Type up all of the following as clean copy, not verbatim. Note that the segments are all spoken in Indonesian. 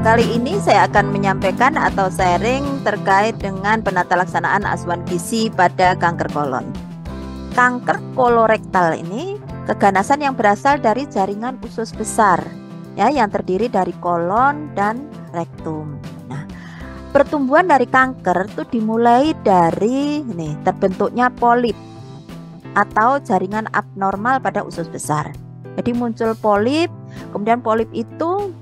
Kali ini saya akan menyampaikan atau sharing terkait dengan penata laksanaan asuhan gizi pada kanker kolon. Kanker kolorektal ini keganasan yang berasal dari jaringan usus besar, ya, yang terdiri dari kolon dan rektum. Nah, pertumbuhan dari kanker itu dimulai dari terbentuknya polip atau jaringan abnormal pada usus besar. Jadi muncul polip, kemudian polip itu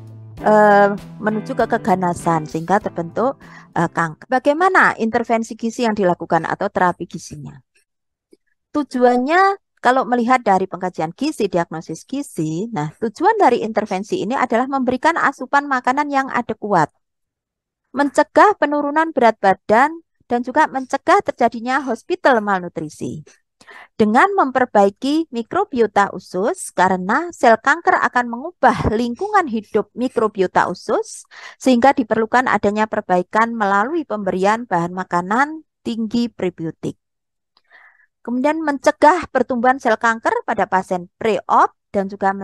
menuju ke keganasan sehingga terbentuk kanker. Bagaimana intervensi gizi yang dilakukan atau terapi gizinya? Tujuannya kalau melihat dari pengkajian gizi, diagnosis gizi, nah tujuan dari intervensi ini adalah memberikan asupan makanan yang adekuat, mencegah penurunan berat badan, dan juga mencegah terjadinya hospital malnutrisi. Dengan memperbaiki mikrobiota usus, karena sel kanker akan mengubah lingkungan hidup mikrobiota usus, sehingga diperlukan adanya perbaikan melalui pemberian bahan makanan tinggi prebiotik. Kemudian mencegah pertumbuhan sel kanker pada pasien pre-op dan juga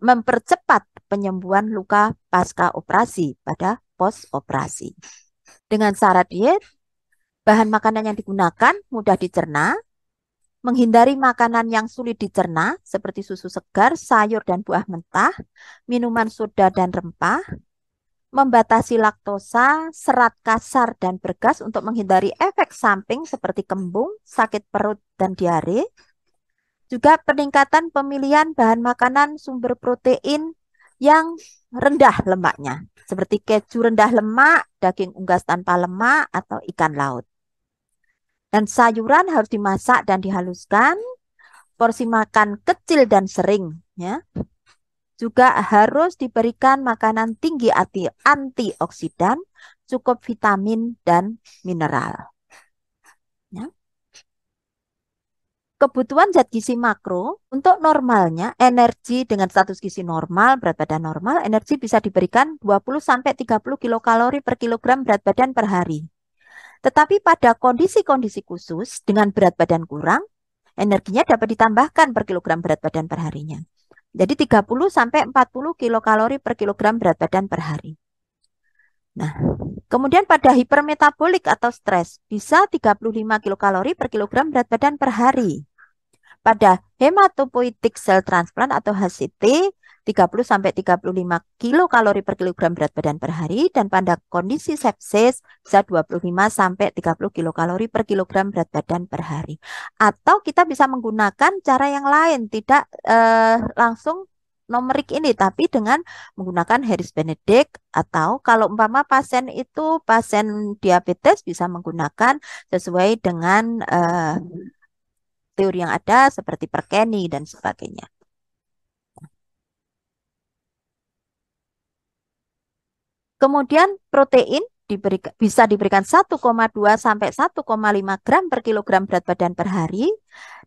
mempercepat penyembuhan luka pasca operasi pada post-operasi. Dengan syarat diet, bahan makanan yang digunakan mudah dicerna, menghindari makanan yang sulit dicerna seperti susu segar, sayur dan buah mentah, minuman soda dan rempah, membatasi laktosa, serat kasar dan bergas untuk menghindari efek samping seperti kembung, sakit perut dan diare. Juga peningkatan pemilihan bahan makanan sumber protein yang rendah lemaknya, seperti keju rendah lemak, daging unggas tanpa lemak, atau ikan laut. Dan sayuran harus dimasak dan dihaluskan, porsi makan kecil dan sering, ya. Juga harus diberikan makanan tinggi antioksidan, cukup vitamin dan mineral. Ya. Kebutuhan zat gizi makro untuk normalnya energi dengan status gizi normal, berat badan normal, energi bisa diberikan 20-30 kilokalori per kilogram berat badan per hari. Tetapi pada kondisi-kondisi khusus dengan berat badan kurang, energinya dapat ditambahkan per kilogram berat badan per harinya. Jadi 30-40 kilokalori per kilogram berat badan per hari. Nah, kemudian pada hipermetabolik atau stres bisa 35 kilokalori per kilogram berat badan per hari. Pada hematopoietic cell transplant atau HCT 30-35 kilokalori per kilogram berat badan per hari, dan pada kondisi sepsis bisa 25-30 kilokalori per kilogram berat badan per hari. Atau kita bisa menggunakan cara yang lain, tidak langsung numerik ini, tapi dengan menggunakan Harris Benedict, atau kalau umpama pasien itu pasien diabetes bisa menggunakan sesuai dengan teori yang ada seperti Perkeni dan sebagainya. Kemudian protein bisa diberikan 1,2 sampai 1,5 gram per kilogram berat badan per hari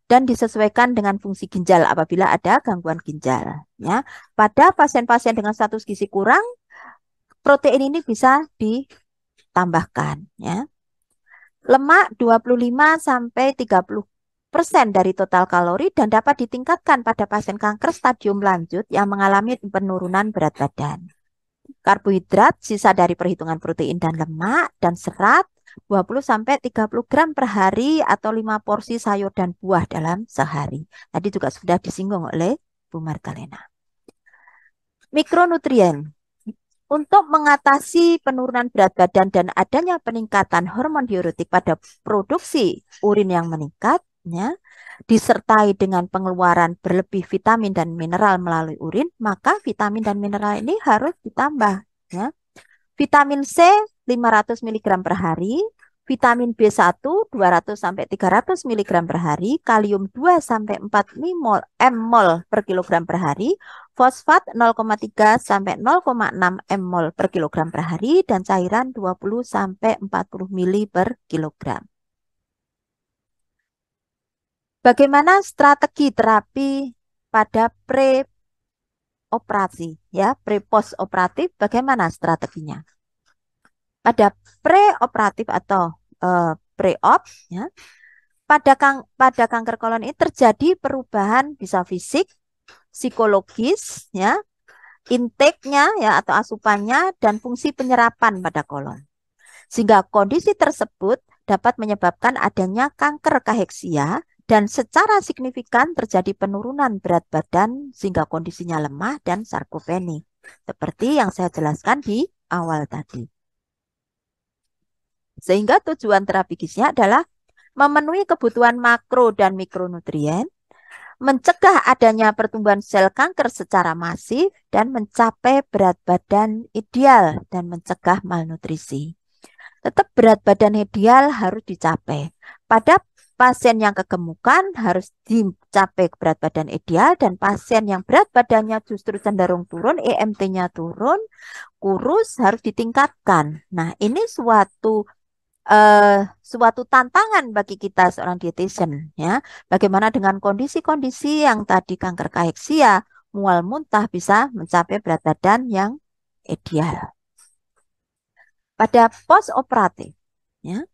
dan disesuaikan dengan fungsi ginjal apabila ada gangguan ginjal. Ya. Pada pasien-pasien dengan status gizi kurang, protein ini bisa ditambahkan. Ya. Lemak 25 sampai 30% dari total kalori dan dapat ditingkatkan pada pasien kanker stadium lanjut yang mengalami penurunan berat badan. Karbohidrat sisa dari perhitungan protein dan lemak, dan serat 20-30 gram per hari atau 5 porsi sayur dan buah dalam sehari. Tadi juga sudah disinggung oleh Bu Martalena. Mikronutrien. Untuk mengatasi penurunan berat badan dan adanya peningkatan hormon diuretik pada produksi urin yang meningkat, ya, disertai dengan pengeluaran berlebih vitamin dan mineral melalui urin, maka vitamin dan mineral ini harus ditambah. Ya. Vitamin C 500 mg per hari, vitamin B1 200-300 mg per hari, kalium 2-4 mol per kilogram per hari, fosfat 0,3-0,6 mol per kilogram per hari, dan cairan 20-40 ml per kilogram. Bagaimana strategi terapi pada pre-operasi, ya, pre-post operatif, bagaimana strateginya? Pada pre-operatif atau pre-op, ya, pada kanker kolon ini terjadi perubahan bisa fisik, psikologis, ya, intake-nya ya atau asupannya dan fungsi penyerapan pada kolon. Sehingga kondisi tersebut dapat menyebabkan adanya kanker kaheksia dan secara signifikan terjadi penurunan berat badan sehingga kondisinya lemah dan sarkopeni. Seperti yang saya jelaskan di awal tadi. Sehingga tujuan terapi gizi adalah memenuhi kebutuhan makro dan mikronutrien, mencegah adanya pertumbuhan sel kanker secara masif, dan mencapai berat badan ideal dan mencegah malnutrisi. Tetap berat badan ideal harus dicapai. Pada pasien yang kegemukan harus dicapai berat badan ideal dan pasien yang berat badannya justru cenderung turun, EMT-nya turun, kurus harus ditingkatkan. Nah, ini suatu tantangan bagi kita seorang dietitian ya. Bagaimana dengan kondisi-kondisi yang tadi kanker kaheksia, mual muntah bisa mencapai berat badan yang ideal. Pada post operatif ya,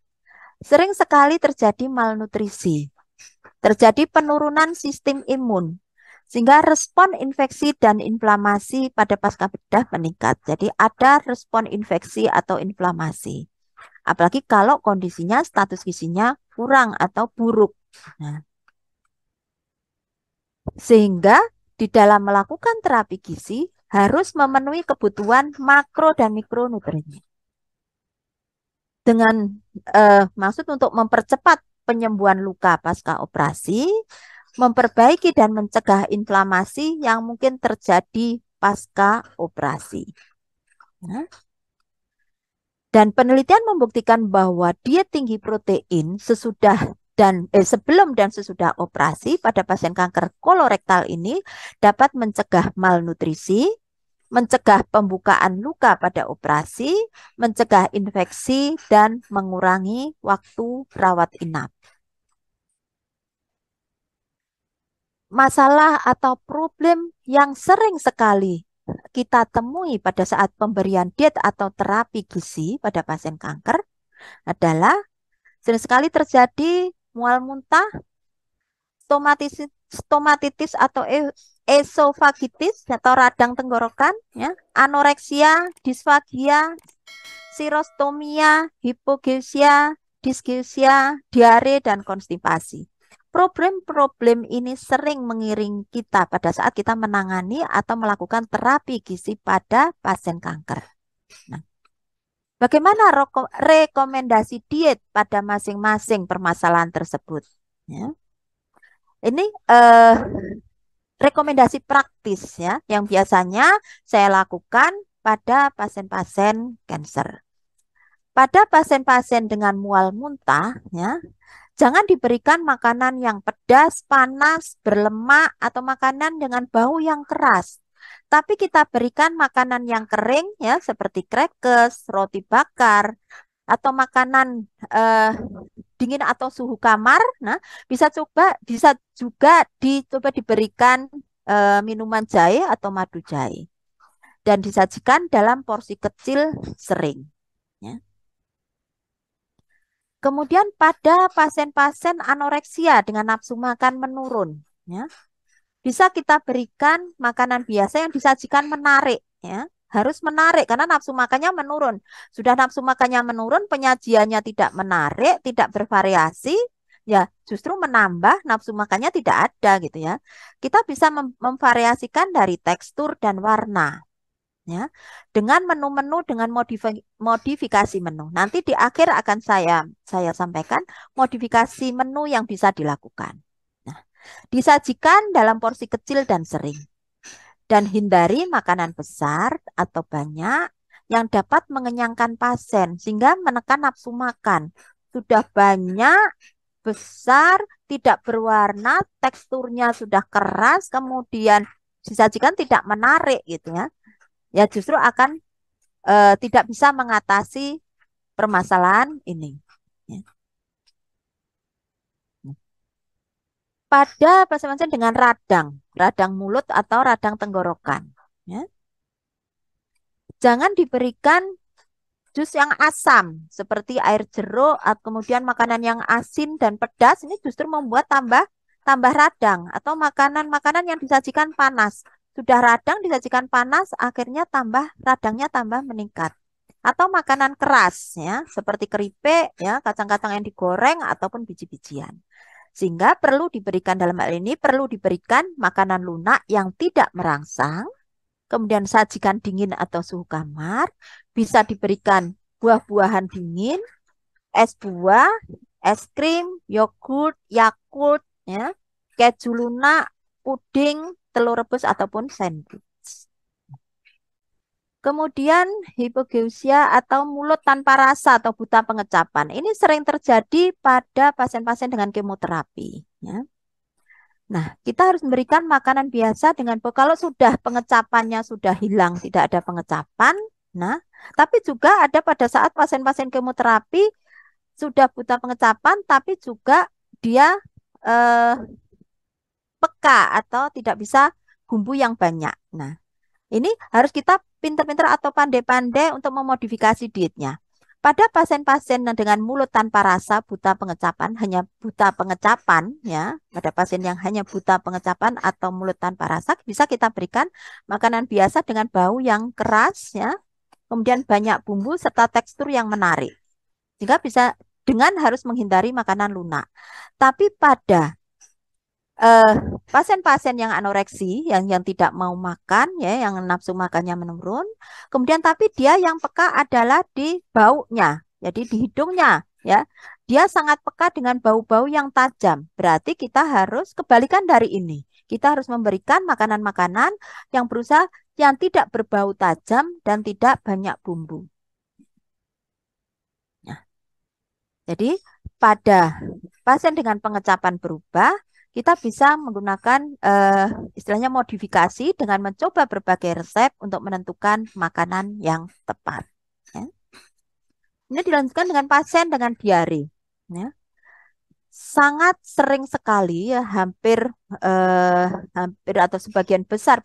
sering sekali terjadi malnutrisi, terjadi penurunan sistem imun, sehingga respon infeksi dan inflamasi pada pasca bedah meningkat. Jadi ada respon infeksi atau inflamasi. Apalagi kalau kondisinya status gizinya kurang atau buruk. Nah, sehingga di dalam melakukan terapi gizi harus memenuhi kebutuhan makro dan mikronutrien. Dengan maksud untuk mempercepat penyembuhan luka pasca operasi, memperbaiki dan mencegah inflamasi yang mungkin terjadi pasca operasi. Nah, dan penelitian membuktikan bahwa diet tinggi protein sebelum dan sesudah operasi pada pasien kanker kolorektal ini dapat mencegah malnutrisi, mencegah pembukaan luka pada operasi, mencegah infeksi, dan mengurangi waktu rawat inap. Masalah atau problem yang sering sekali kita temui pada saat pemberian diet atau terapi gizi pada pasien kanker adalah sering sekali terjadi mual muntah, stomatitis atau esofagitis atau radang tenggorokan, ya, anoreksia, disfagia, sirostomia, hipogeusia, disgeusia, diare, dan konstipasi. Problem-problem ini sering mengiring kita pada saat kita menangani atau melakukan terapi gizi pada pasien kanker. Nah, bagaimana rekomendasi diet pada masing-masing permasalahan tersebut? Ya. Ini rekomendasi praktis ya, yang biasanya saya lakukan pada pasien-pasien kanker. Pada pasien-pasien dengan mual muntah, ya, jangan diberikan makanan yang pedas, panas, berlemak, atau makanan dengan bau yang keras. Tapi kita berikan makanan yang kering, ya, seperti crackers, roti bakar, atau makanan dingin atau suhu kamar. Nah, bisa juga dicoba diberikan minuman jahe atau madu jahe, dan disajikan dalam porsi kecil sering. Ya. Kemudian pada pasien-pasien anoreksia dengan nafsu makan menurun, ya, bisa kita berikan makanan biasa yang disajikan menarik, ya. Harus menarik karena nafsu makannya menurun. Sudah nafsu makannya menurun, penyajiannya tidak menarik, tidak bervariasi, ya justru menambah nafsu makannya tidak ada gitu ya. Kita bisa memvariasikan dari tekstur dan warna. Ya, dengan menu-menu dengan modifikasi menu. Nanti di akhir akan saya sampaikan modifikasi menu yang bisa dilakukan. Nah, disajikan dalam porsi kecil dan sering. Dan hindari makanan besar atau banyak yang dapat mengenyangkan pasien sehingga menekan nafsu makan. Sudah banyak, besar, tidak berwarna, teksturnya sudah keras, kemudian disajikan tidak menarik gitu ya. Ya justru akan tidak bisa mengatasi permasalahan ini. Ya. Pada pasien-pasien dengan radang mulut atau radang tenggorokan, ya, jangan diberikan jus yang asam seperti air jeruk, kemudian makanan yang asin dan pedas ini justru membuat tambah radang, atau makanan-makanan yang disajikan panas. sudah radang disajikan panas, akhirnya radangnya tambah meningkat. Atau makanan keras ya, seperti keripik ya, kacang-kacang yang digoreng ataupun biji-bijian. Sehingga perlu diberikan dalam hal ini perlu diberikan makanan lunak yang tidak merangsang, kemudian sajikan dingin atau suhu kamar, bisa diberikan buah-buahan dingin, es buah, es krim, yogurt, Yakult, ya, keju lunak, puding, telur rebus ataupun sandwich. Kemudian hipogeusia atau mulut tanpa rasa atau buta pengecapan. Ini sering terjadi pada pasien-pasien dengan kemoterapi. Ya. Nah, kita harus memberikan makanan biasa dengan kalau sudah pengecapannya sudah hilang, tidak ada pengecapan. Nah, tapi juga ada pada saat pasien-pasien kemoterapi sudah buta pengecapan, tapi juga dia eh, peka atau tidak bisa bumbu yang banyak. Nah, ini harus kita pintar-pintar atau pandai-pandai untuk memodifikasi dietnya. Pada pasien-pasien dengan mulut tanpa rasa, buta pengecapan, hanya buta pengecapan, ya, pada pasien yang hanya buta pengecapan atau mulut tanpa rasa, bisa kita berikan makanan biasa dengan bau yang keras, ya, kemudian banyak bumbu serta tekstur yang menarik. Jika bisa dengan harus menghindari makanan lunak. Tapi pada eh, pasien-pasien yang anoreksi, yang tidak mau makan, ya, yang nafsu makannya menurun, kemudian tapi dia yang peka adalah di baunya, jadi di hidungnya, ya, dia sangat peka dengan bau-bau yang tajam. Berarti kita harus kebalikan dari ini. Kita harus memberikan makanan-makanan yang berusaha yang tidak berbau tajam dan tidak banyak bumbu. Nah, jadi pada pasien dengan pengecapan berubah, kita bisa menggunakan istilahnya modifikasi dengan mencoba berbagai resep untuk menentukan makanan yang tepat. Ya. Ini dilanjutkan dengan pasien dengan diare. Ya. Sangat sering sekali ya, hampir atau sebagian besar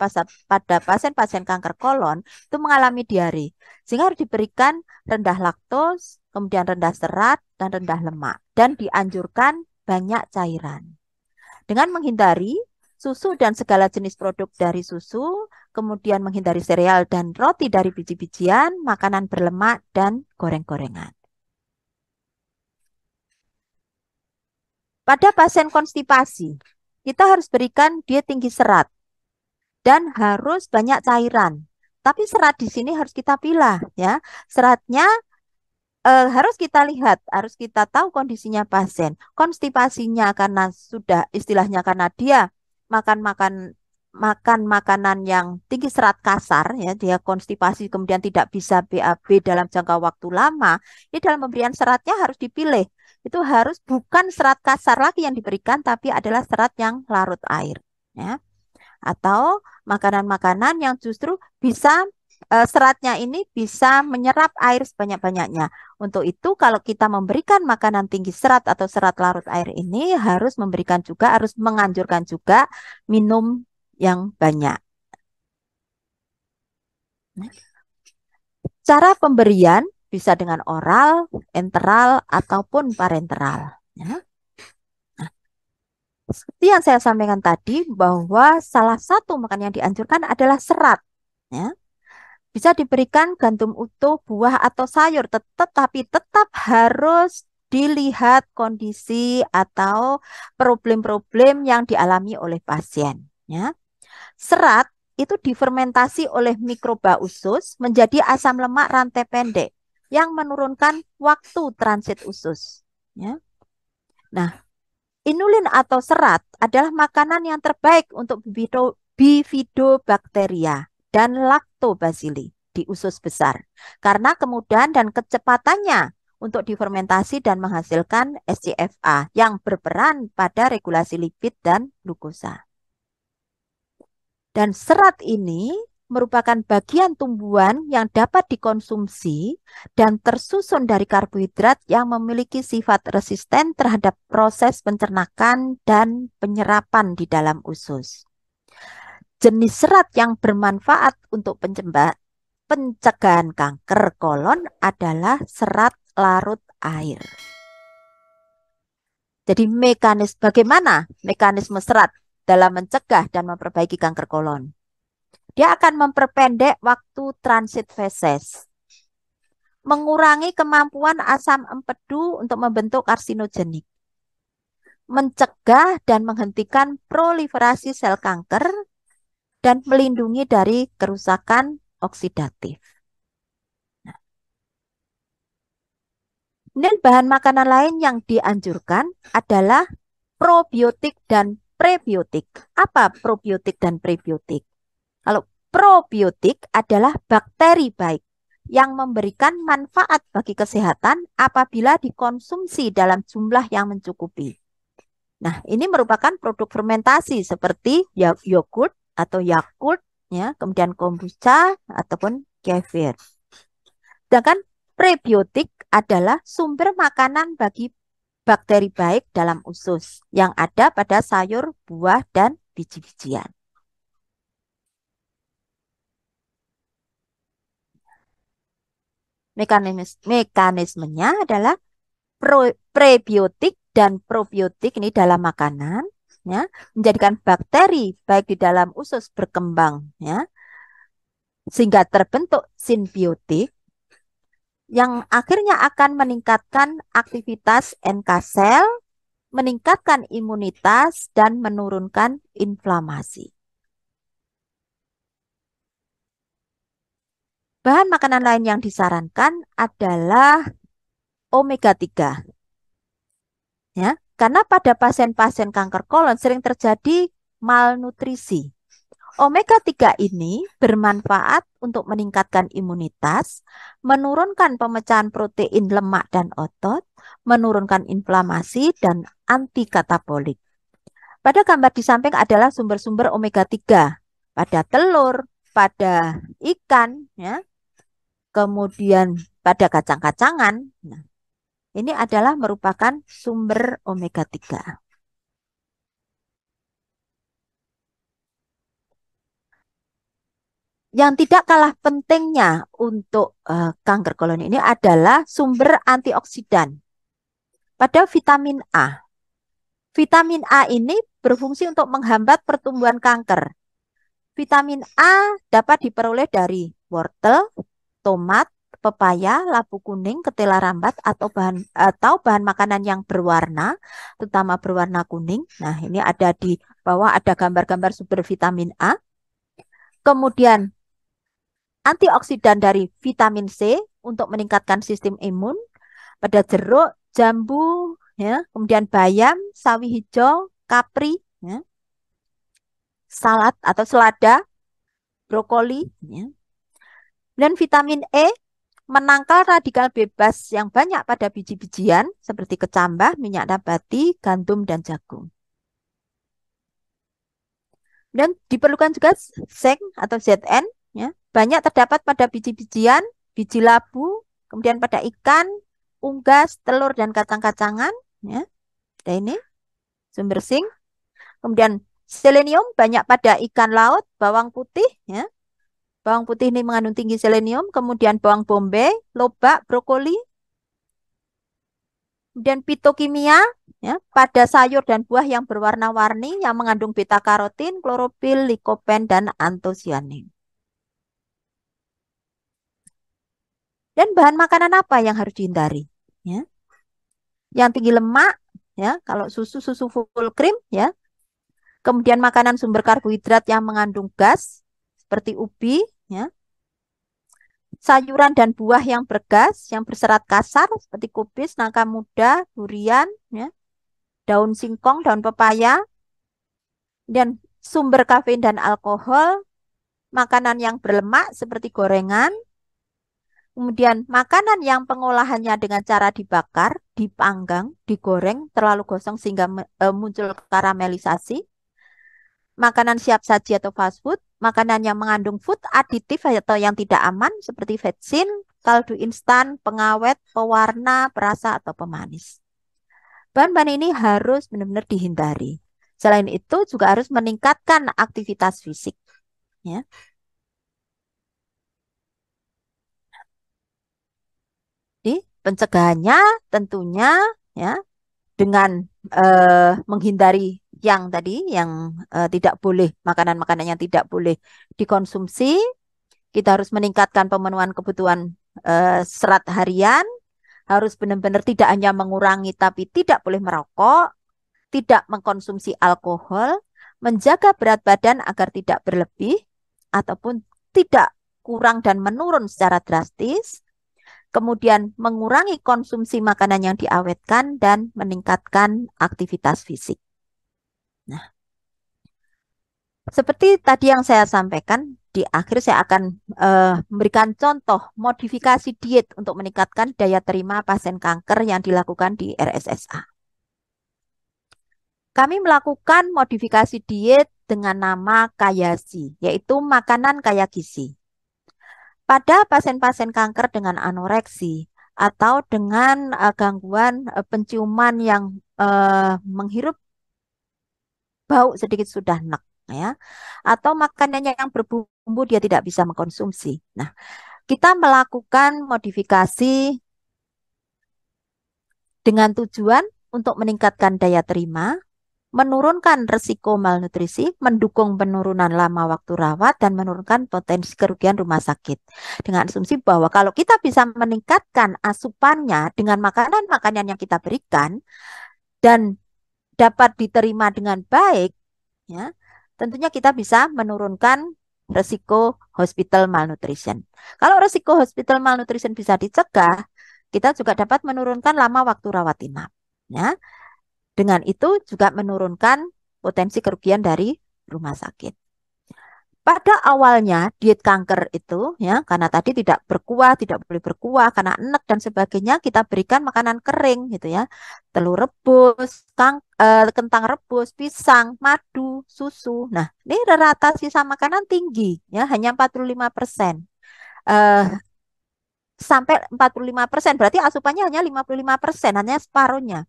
pada pasien-pasien kanker kolon itu mengalami diare. Sehingga harus diberikan rendah laktos, kemudian rendah serat dan rendah lemak, dan dianjurkan banyak cairan. Dengan menghindari susu dan segala jenis produk dari susu, kemudian menghindari sereal dan roti dari biji-bijian, makanan berlemak, dan goreng-gorengan. Pada pasien konstipasi, kita harus berikan dia tinggi serat dan harus banyak cairan. Tapi serat di sini harus kita pilah ya. Seratnya harus kita lihat, harus kita tahu kondisinya pasien. Konstipasinya karena sudah istilahnya karena dia makan makanan yang tinggi serat kasar ya, dia konstipasi kemudian tidak bisa BAB dalam jangka waktu lama. Ini dalam pemberian seratnya harus dipilih. Itu harus bukan serat kasar lagi yang diberikan, tapi adalah serat yang larut air. Ya. Atau makanan-makanan yang justru bisa seratnya ini bisa menyerap air sebanyak-banyaknya. Untuk itu, kalau kita memberikan makanan tinggi serat atau serat larut air ini harus menganjurkan juga minum yang banyak. Cara pemberian bisa dengan oral, enteral, ataupun parenteral. Ya. Nah, seperti yang saya sampaikan tadi, bahwa salah satu makanan yang dianjurkan adalah serat. Ya. Bisa diberikan gandum utuh, buah, atau sayur, tapi tetap harus dilihat kondisi atau problem-problem yang dialami oleh pasien. Ya. Serat itu difermentasi oleh mikroba usus menjadi asam lemak rantai pendek yang menurunkan waktu transit usus. Ya. Nah, inulin atau serat adalah makanan yang terbaik untuk bifidobakteria dan lactobacilli di usus besar karena kemudahan dan kecepatannya untuk difermentasi dan menghasilkan SCFA yang berperan pada regulasi lipid dan glukosa. Dan serat ini merupakan bagian tumbuhan yang dapat dikonsumsi dan tersusun dari karbohidrat yang memiliki sifat resisten terhadap proses pencernakan dan penyerapan di dalam usus. Jenis serat yang bermanfaat untuk pencegahan kanker kolon adalah serat larut air. Jadi bagaimana mekanisme serat dalam mencegah dan memperbaiki kanker kolon? Dia akan memperpendek waktu transit feses, mengurangi kemampuan asam empedu untuk membentuk karsinogenik, mencegah dan menghentikan proliferasi sel kanker, dan melindungi dari kerusakan oksidatif. Kemudian bahan makanan lain yang dianjurkan adalah probiotik dan prebiotik. Apa probiotik dan prebiotik? Kalau probiotik adalah bakteri baik yang memberikan manfaat bagi kesehatan apabila dikonsumsi dalam jumlah yang mencukupi. Nah, ini merupakan produk fermentasi seperti yogurt atau Yakult, ya, kemudian kombucha ataupun kefir. Sedangkan prebiotik adalah sumber makanan bagi bakteri baik dalam usus yang ada pada sayur, buah, dan biji-bijian. Mekanismenya adalah prebiotik dan probiotik ini dalam makanan, ya, menjadikan bakteri baik di dalam usus berkembang, ya, sehingga terbentuk simbiotik yang akhirnya akan meningkatkan aktivitas NK sel, meningkatkan imunitas, dan menurunkan inflamasi. Bahan makanan lain yang disarankan adalah omega 3. Ya, karena pada pasien-pasien kanker kolon sering terjadi malnutrisi. Omega 3 ini bermanfaat untuk meningkatkan imunitas, menurunkan pemecahan protein lemak dan otot, menurunkan inflamasi, dan anti katabolik. Pada gambar di samping adalah sumber-sumber omega 3 pada telur, pada ikan, ya, kemudian pada kacang-kacangan. Nah, ini adalah merupakan sumber omega 3. Yang tidak kalah pentingnya untuk kanker kolon ini adalah sumber antioksidan pada vitamin A. Vitamin A ini berfungsi untuk menghambat pertumbuhan kanker. Vitamin A dapat diperoleh dari wortel, tomat, pepaya, labu kuning, ketela rambat atau bahan makanan yang berwarna, terutama berwarna kuning. Nah, ini ada di bawah ada gambar-gambar sumber vitamin A. Kemudian antioksidan dari vitamin C untuk meningkatkan sistem imun pada jeruk, jambu, ya, kemudian bayam, sawi hijau, kapri, ya, salad atau selada, brokoli, ya. Dan vitamin E menangkal radikal bebas yang banyak pada biji-bijian seperti kecambah, minyak nabati, gandum, dan jagung. Dan diperlukan juga zinc atau Zn, ya, banyak terdapat pada biji-bijian, biji labu, kemudian pada ikan, unggas, telur, dan kacang-kacangan. Ya. Ada ini sumber zinc. Kemudian selenium banyak pada ikan laut, bawang putih. Ya. Bawang putih ini mengandung tinggi selenium. Kemudian bawang bombay, lobak, brokoli. Kemudian fitokimia, ya, pada sayur dan buah yang berwarna-warni yang mengandung beta karotin, klorofil, likopen, dan antosianin. Dan bahan makanan apa yang harus dihindari? Ya. Yang tinggi lemak, ya, kalau susu full cream, ya. Kemudian makanan sumber karbohidrat yang mengandung gas seperti ubi, ya. Sayuran dan buah yang bergas, yang berserat kasar seperti kubis, nangka muda, durian, ya. Daun singkong, daun pepaya, dan sumber kafein dan alkohol, makanan yang berlemak seperti gorengan, kemudian makanan yang pengolahannya dengan cara dibakar, dipanggang, digoreng, terlalu gosong sehingga muncul karamelisasi, makanan siap saji atau fast food, makanan yang mengandung food aditif atau yang tidak aman seperti vetsin, kaldu instan, pengawet, pewarna, perasa, atau pemanis. Bahan-bahan ini harus benar-benar dihindari. Selain itu juga harus meningkatkan aktivitas fisik. Ya. Jadi pencegahannya tentunya, ya, dengan menghindari yang tadi yang tidak boleh, makanan-makanan yang tidak boleh dikonsumsi. Kita harus meningkatkan pemenuhan kebutuhan serat harian, harus benar-benar tidak hanya mengurangi tapi tidak boleh merokok, tidak mengkonsumsi alkohol, menjaga berat badan agar tidak berlebih ataupun tidak kurang dan menurun secara drastis, kemudian mengurangi konsumsi makanan yang diawetkan dan meningkatkan aktivitas fisik. Nah, seperti tadi yang saya sampaikan, di akhir saya akan memberikan contoh modifikasi diet untuk meningkatkan daya terima pasien kanker yang dilakukan di RSSA. Kami melakukan modifikasi diet dengan nama Kayasi, yaitu makanan kaya gizi. Pada pasien-pasien kanker dengan anoreksi atau dengan gangguan penciuman yang menghirup bau sedikit sudah enak, ya, atau makanannya yang berbumbu dia tidak bisa mengkonsumsi. Nah, kita melakukan modifikasi dengan tujuan untuk meningkatkan daya terima, menurunkan resiko malnutrisi, mendukung penurunan lama waktu rawat, dan menurunkan potensi kerugian rumah sakit. Dengan asumsi bahwa kalau kita bisa meningkatkan asupannya dengan makanan-makanan yang kita berikan dan dapat diterima dengan baik, ya, tentunya kita bisa menurunkan resiko hospital malnutrition. Kalau resiko hospital malnutrition bisa dicegah, kita juga dapat menurunkan lama waktu rawat inap. Ya. Dengan itu juga menurunkan potensi kerugian dari rumah sakit. Pada awalnya diet kanker itu, ya, karena tadi tidak berkuah, tidak boleh berkuah, karena enek dan sebagainya, kita berikan makanan kering gitu ya, telur rebus, kentang rebus, pisang, madu, susu. Nah, ini rata sisa makanan tinggi, ya, hanya 45%. Sampai 45%, berarti asupannya hanya 55%, hanya separuhnya.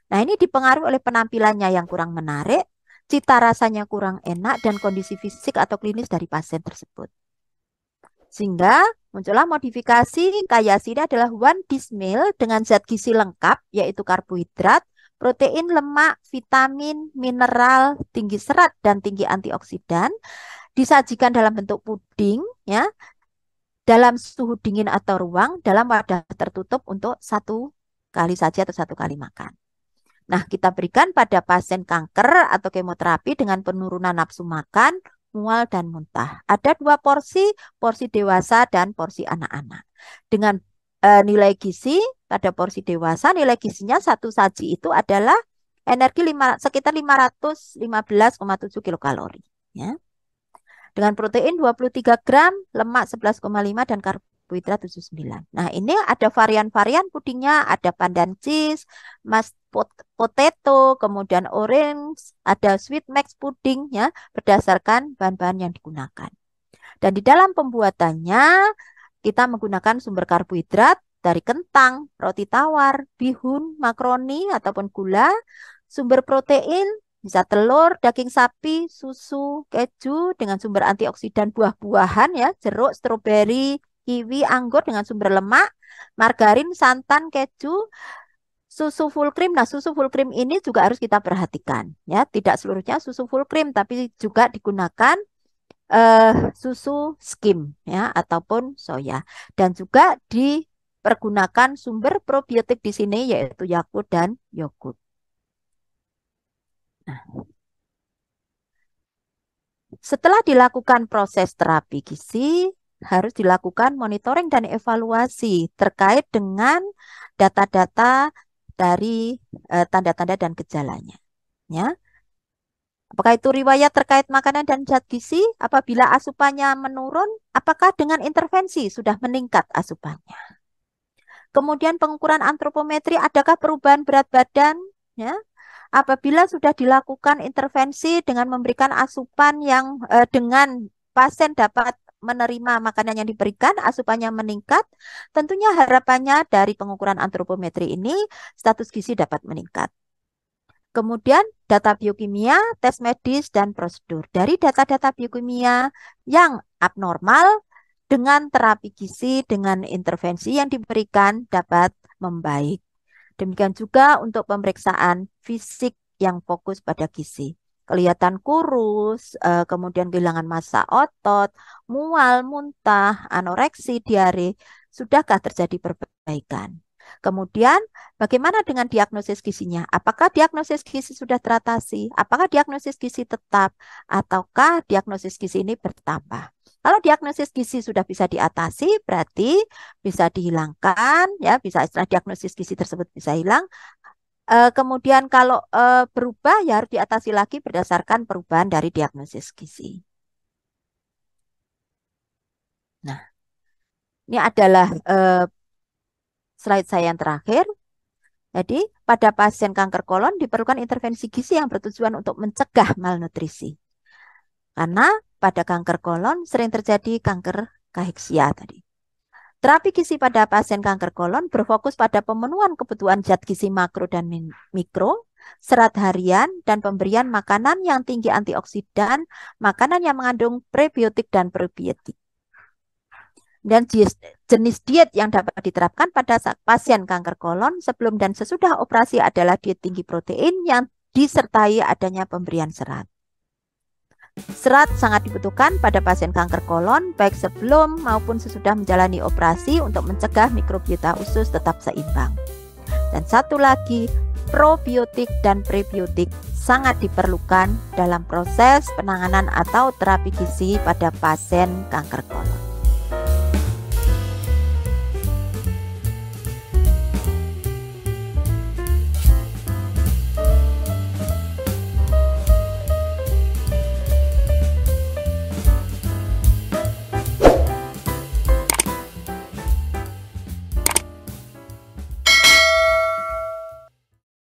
Nah, ini dipengaruhi oleh penampilannya yang kurang menarik, cita rasanya kurang enak, dan kondisi fisik atau klinis dari pasien tersebut. Sehingga muncullah modifikasi Kayasi ini adalah one dish meal dengan zat gizi lengkap, yaitu karbohidrat, protein, lemak, vitamin, mineral, tinggi serat, dan tinggi antioksidan, disajikan dalam bentuk puding, ya, dalam suhu dingin atau ruang, dalam wadah tertutup untuk satu kali saja atau satu kali makan. Nah, kita berikan pada pasien kanker atau kemoterapi dengan penurunan nafsu makan, mual, dan muntah. Ada 2 porsi, porsi dewasa dan porsi anak-anak. Dengan nilai gizi pada porsi dewasa, nilai gizinya satu saji itu adalah energi sekitar 515,7 kilokalori. Ya. Dengan protein 23 gram, lemak 11,5, dan karbohidrat 79. Nah, ini ada varian-varian pudingnya, ada pandan cheese, mashed potato, kemudian orange, ada sweet mix puding, ya, berdasarkan bahan-bahan yang digunakan. Dan di dalam pembuatannya kita menggunakan sumber karbohidrat dari kentang, roti tawar, bihun, makaroni ataupun gula, sumber protein bisa telur, daging sapi, susu, keju dengan sumber antioksidan buah-buahan, ya, jeruk, stroberi, kiwi, anggur dengan sumber lemak, margarin, santan, keju, susu full cream. Nah, susu full cream ini juga harus kita perhatikan, ya, tidak seluruhnya susu full cream, tapi juga digunakan susu skim, ya, ataupun soya, dan juga dipergunakan sumber probiotik di sini yaitu Yakult dan yogurt. Nah, setelah dilakukan proses terapi gizi, harus dilakukan monitoring dan evaluasi terkait dengan data-data dari tanda-tanda dan gejalanya. Ya. Apakah itu riwayat terkait makanan dan zat gizi? Apabila asupannya menurun, apakah dengan intervensi sudah meningkat asupannya? Kemudian pengukuran antropometri, adakah perubahan berat badan? Ya. Apabila sudah dilakukan intervensi dengan memberikan asupan yang dengan pasien dapat menerima makanan yang diberikan, asupannya meningkat, tentunya harapannya dari pengukuran antropometri ini status gizi dapat meningkat. Kemudian data biokimia, tes medis, dan prosedur. Dari data-data biokimia yang abnormal dengan terapi gizi, dengan intervensi yang diberikan dapat membaik. Demikian juga untuk pemeriksaan fisik yang fokus pada gizi. Kelihatan kurus, kemudian kehilangan massa otot, mual, muntah, anoreksi, diare, sudahkah terjadi perbaikan? Kemudian, bagaimana dengan diagnosis gizinya? Apakah diagnosis gizi sudah teratasi? Apakah diagnosis gizi tetap? Ataukah diagnosis gizi ini bertambah? Kalau diagnosis gizi sudah bisa diatasi, berarti bisa dihilangkan, ya, bisa istilah diagnosis gizi tersebut bisa hilang. Kemudian kalau berubah, ya harus diatasi lagi berdasarkan perubahan dari diagnosis gizi. Nah, ini adalah slide saya yang terakhir. Jadi, pada pasien kanker kolon diperlukan intervensi gizi yang bertujuan untuk mencegah malnutrisi. Karena pada kanker kolon sering terjadi kanker kaheksia tadi. Terapi gizi pada pasien kanker kolon berfokus pada pemenuhan kebutuhan zat gizi makro dan mikro, serat harian, dan pemberian makanan yang tinggi antioksidan, makanan yang mengandung prebiotik dan probiotik. Dan jenis diet yang dapat diterapkan pada pasien kanker kolon sebelum dan sesudah operasi adalah diet tinggi protein yang disertai adanya pemberian serat. Serat sangat dibutuhkan pada pasien kanker kolon baik sebelum maupun sesudah menjalani operasi untuk mencegah mikrobiota usus tetap seimbang. Dan satu lagi, probiotik dan prebiotik sangat diperlukan dalam proses penanganan atau terapi gizi pada pasien kanker kolon.